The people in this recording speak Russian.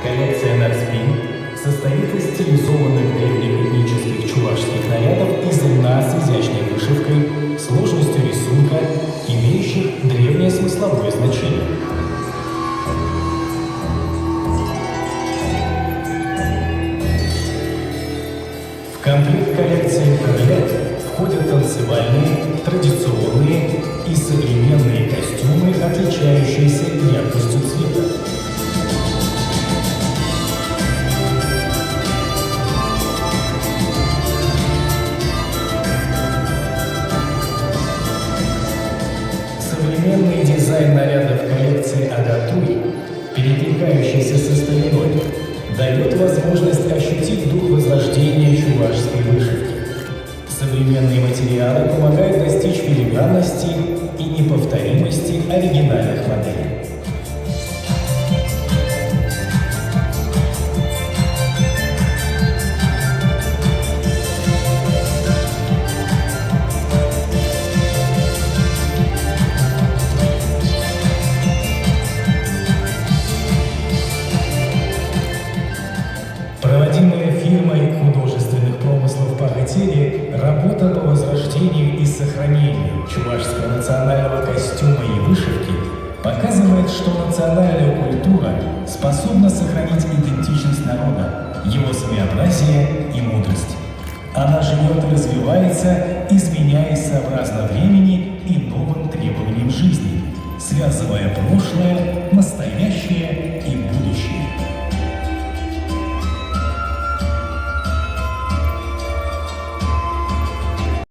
Коллекция «Нарспин» состоит из стилизованных древних этнических чувашских нарядов из льна с изящной вышивкой, сложностью рисунка, имеющих древнее смысловое значение. В комплект коллекции «Крылья» входят танцевальные, традиционные и современные костюмы, отличающиеся яркостью цвета. Современный дизайн нарядов коллекции «Адатуй», перекликающийся со стариной, дает возможность ощутить дух возрождения чувашской вышивки. Современные материалы помогают достичь филигранности и неповторимости оригинальных моделей. Проводимая фирмой художественных промыслов «Богатыри» работа по возрождению и сохранению чувашского национального костюма и вышивки показывает, что национальная культура способна сохранить идентичность народа, его своеобразие и мудрость. Она живет и развивается, изменяясь сообразно времени и новым требованиям жизни, связывая прошлое, настоящее